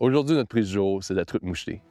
Aujourd'hui, notre prise du jour, c'est de la truite mouchetée.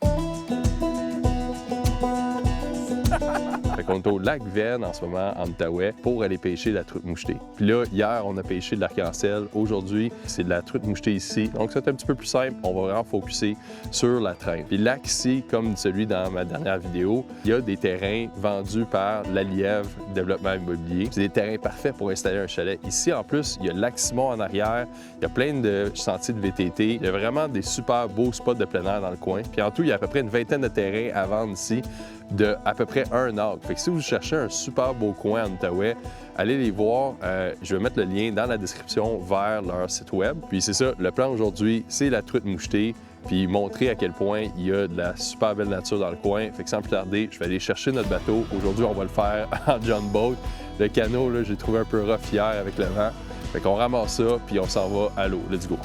Fait qu'on est au lac Verne en ce moment, en Outaouais, pour aller pêcher la truite mouchetée. Puis là, hier, on a pêché de l'arc-en-ciel. Aujourd'hui, c'est de la truite mouchetée ici. Donc, c'est un petit peu plus simple. On va vraiment focusser sur la traîne. Puis le lac ici, comme celui dans ma dernière vidéo, il y a des terrains vendus par la Lièvre Développement Immobilier. C'est des terrains parfaits pour installer un chalet. Ici, en plus, il y a le lac Simon en arrière. Il y a plein de sentiers de VTT. Il y a vraiment des super beaux spots de plein air dans le coin. Puis en tout, il y a à peu près une vingtaine de terrains à vendre ici, de à peu près 1 acre. Fait que si vous cherchez un super beau coin en Outaouais, allez les voir. Je vais mettre le lien dans la description vers leur site web. Puis c'est ça, le plan aujourd'hui, c'est la truite mouchetée, puis montrer à quel point il y a de la super belle nature dans le coin. Fait que sans plus tarder, je vais aller chercher notre bateau. Aujourd'hui, on va le faire en John Boat. Le canot, là, j'ai trouvé un peu rough hier avec le vent. Fait qu'on ramasse ça, puis on s'en va à l'eau. Let's go!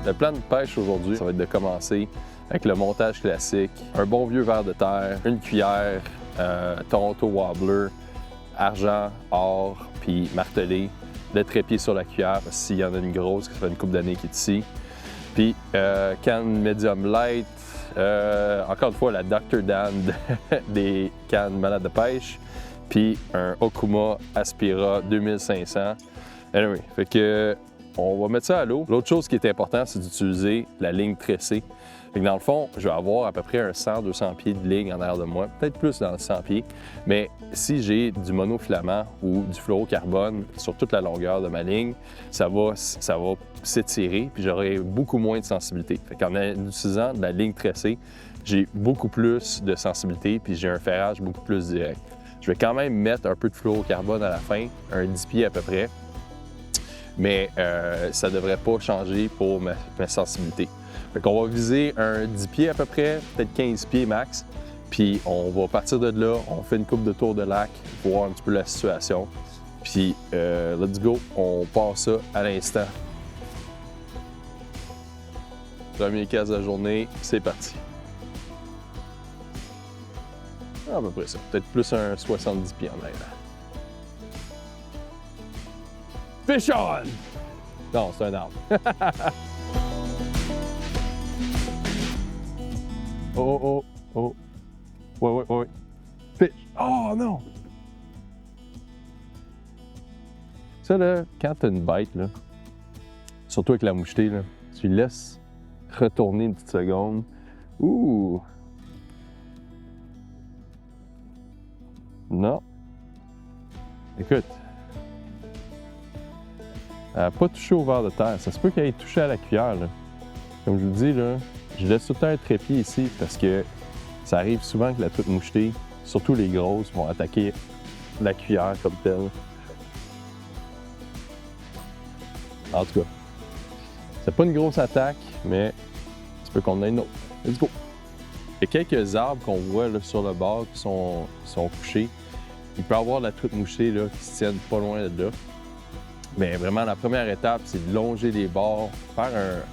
Le plan de pêche aujourd'hui, ça va être de commencer avec le montage classique, un bon vieux ver de terre, une cuillère, Toronto Wobbler, argent, or, puis martelé, le trépied sur la cuillère, parce que s'il y en a une grosse, ça fait une couple d'années qui est ici. Puis canne medium light, encore une fois la Dr. Dan des cannes malades de pêche, puis un Okuma Aspira 2500. Anyway, fait que on va mettre ça à l'eau. L'autre chose qui est important, c'est d'utiliser la ligne tressée. Fait que dans le fond, je vais avoir à peu près un 100-200 pieds de ligne en arrière de moi, peut-être plus dans le 100 pieds. Mais si j'ai du monofilament ou du fluorocarbone sur toute la longueur de ma ligne, ça va s'étirer, puis j'aurai beaucoup moins de sensibilité. Fait qu'en utilisant de la ligne tressée, j'ai beaucoup plus de sensibilité, puis j'ai un ferrage beaucoup plus direct. Je vais quand même mettre un peu de fluorocarbone à la fin, un 10 pieds à peu près, mais ça ne devrait pas changer pour ma sensibilité. Fait qu'on va viser un 10 pieds à peu près, peut-être 15 pieds max, puis on va partir de là, on fait une coupe de tour de lac, voir un petit peu la situation, puis let's go, on part ça à l'instant. Premier casse de la journée, c'est parti. À peu près ça, peut-être plus un 70 pieds en l'air. Fish on! Non, c'est un arbre. Oh. Ouais. Fish! Oh non! Ça, là, quand t'as une bête, là, surtout avec la mouchetée, là, tu laisses retourner une petite seconde. Ouh! Non. Écoute. Elle n'a pas touché au ver de terre. Ça se peut qu'elle ait touché à la cuillère, là. Comme je vous dis, là, je laisse tout le temps un trépied ici parce que ça arrive souvent que la truite mouchetée, surtout les grosses, vont attaquer la cuillère comme telle. En tout cas, c'est pas une grosse attaque, mais tu peux qu'on ait une autre. Let's go! Il y a quelques arbres qu'on voit là, sur le bord qui sont couchés. Il peut y avoir de la truite mouchetée là, qui se tiennent pas loin de là. Mais vraiment, la première étape, c'est de longer les bords, faire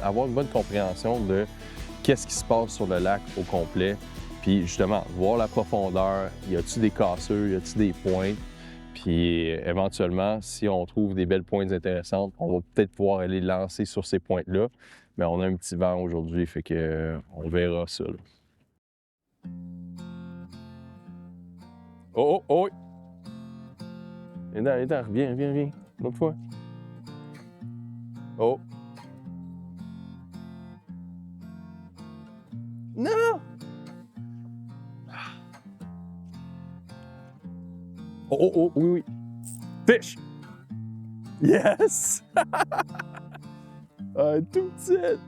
avoir une bonne compréhension de qu'est-ce qui se passe sur le lac au complet. Puis justement, voir la profondeur, y a-t-il des cassures, y a-t-il des pointes. Puis éventuellement, si on trouve des belles pointes intéressantes, on va peut-être pouvoir aller lancer sur ces pointes-là. Mais on a un petit vent aujourd'hui, fait que on verra ça. Là. Oh! Viens, reviens. Une autre fois. Oh! Non! Oh, oui. Fish! Yes! Tout petite.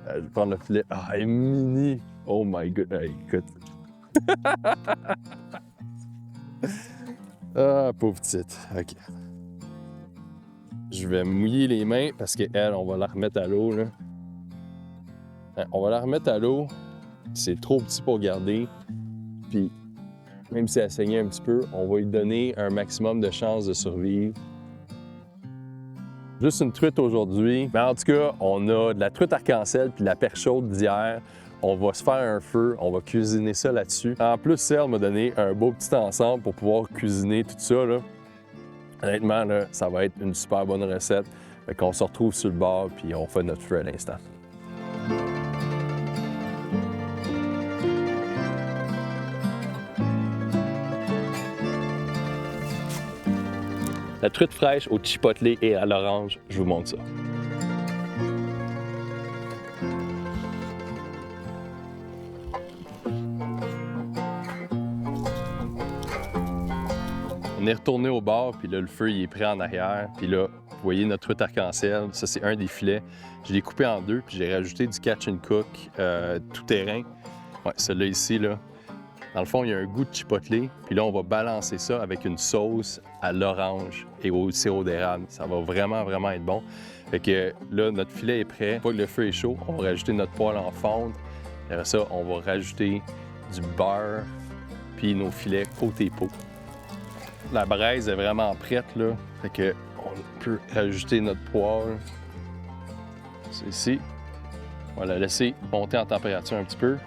Je vais prendre le filet. Ah, elle est mini. Oh my god. Écoute. Ah, pauvre petite. OK. Je vais mouiller les mains parce qu'elle, on va la remettre à l'eau, là. On va la remettre à l'eau. C'est trop petit pour garder. Puis, même si elle saignait un petit peu, on va lui donner un maximum de chances de survivre. Juste une truite aujourd'hui. Mais en tout cas, on a de la truite arc-en-ciel puis de la perche chaude d'hier. on va se faire un feu, on va cuisiner ça là-dessus. En plus, Serge m'a donné un beau petit ensemble pour pouvoir cuisiner tout ça, là. Honnêtement, là, ça va être une super bonne recette. Fait qu'on se retrouve sur le bord puis on fait notre feu à l'instant. La truite fraîche au chipotle et à l'orange, je vous montre ça. On est retourné au bar, puis là, le feu il est prêt en arrière. Puis là, vous voyez notre truite arc-en-ciel, ça c'est un des filets. Je l'ai coupé en deux, puis j'ai rajouté du catch and cook tout terrain. Ouais, celui-là ici, là. Dans le fond, il y a un goût de chipotle, puis là, on va balancer ça avec une sauce à l'orange et au sirop d'érable. Ça va vraiment, vraiment être bon. Fait que là, notre filet est prêt. Une fois que le feu est chaud, on va rajouter notre poêle en fonte. Après ça, on va rajouter du beurre, puis nos filets côté peau. La braise est vraiment prête, là. Fait que on peut rajouter notre poêle. C'est ici. On va la laisser monter en température un petit peu.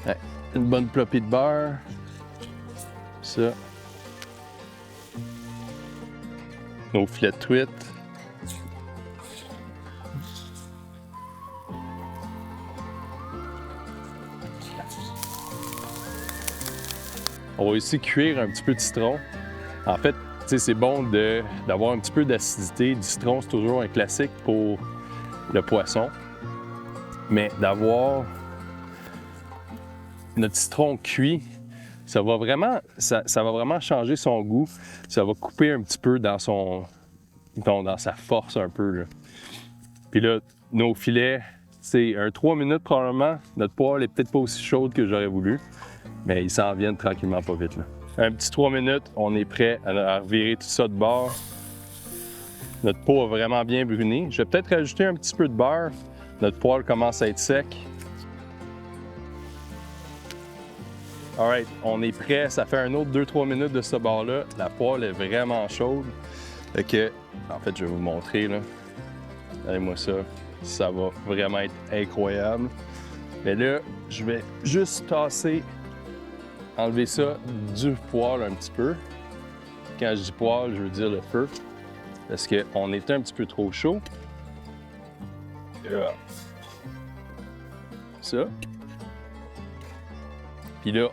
Ouais. Une bonne plopée de beurre. Ça. Nos filets de truite. On va aussi cuire un petit peu de citron. En fait, c'est bon d'avoir un petit peu d'acidité. Du citron, c'est toujours un classique pour le poisson. Mais d'avoir notre citron cuit, ça va vraiment changer son goût. Ça va couper un petit peu dans sa force un peu, là. Puis là, nos filets, c'est un 3 minutes probablement. Notre poêle est peut-être pas aussi chaude que j'aurais voulu, mais ils s'en viennent tranquillement pas vite, là. Un petit 3 minutes, on est prêt à revirer tout ça de bord. Notre peau a vraiment bien bruni. Je vais peut-être rajouter un petit peu de beurre. Notre poêle commence à être sec. Alright, on est prêt. Ça fait un autre 2-3 minutes de ce bord-là. La poêle est vraiment chaude. Fait que, en fait, je vais vous montrer, là. Regardez-moi ça. Ça va vraiment être incroyable. Mais là, je vais juste enlever ça du poêle un petit peu. Quand je dis poêle, je veux dire le feu. Parce qu'on était un petit peu trop chaud. Ça. Puis là,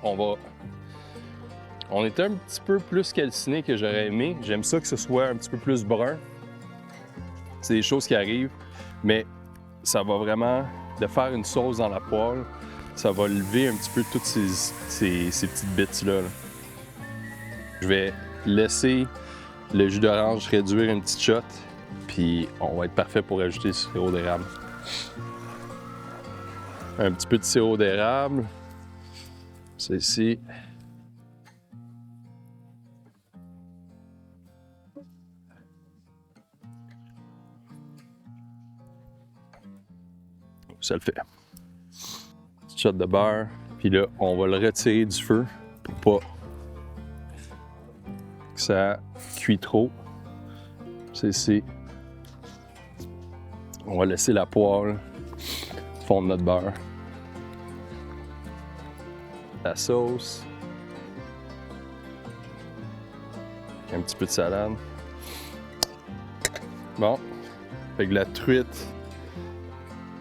on était un petit peu plus calciné que j'aurais aimé. J'aime ça que ce soit un petit peu plus brun. C'est des choses qui arrivent, mais ça va vraiment, de faire une sauce dans la poêle, ça va lever un petit peu toutes ces petites bits-là, là. Je vais laisser le jus d'orange réduire une petite shot, puis on va être parfait pour ajouter le sirop d'érable. Un petit peu de sirop d'érable. C'est ici. Ça le fait. Petite shot de beurre. Puis là, on va le retirer du feu pour pas que ça cuit trop. C'est ici. On va laisser la poêle fondre notre beurre. La sauce. Un petit peu de salade. Bon. Avec la truite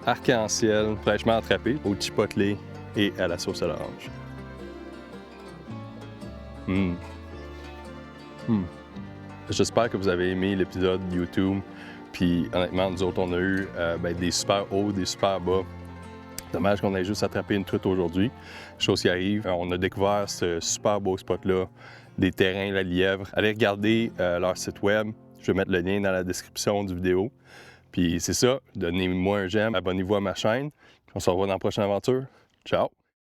arc-en-ciel fraîchement attrapée au chipotle et à la sauce à l'orange. J'espère que vous avez aimé l'épisode YouTube. Puis honnêtement, nous autres, on a eu des super hauts, des super bas. Dommage qu'on ait juste attrapé une truite aujourd'hui. Chose qui arrive, on a découvert ce super beau spot-là, des terrains La Lièvre. Allez regarder leur site web. Je vais mettre le lien dans la description du vidéo. Puis c'est ça, donnez-moi un j'aime, abonnez-vous à ma chaîne. On se revoit dans la prochaine aventure. Ciao!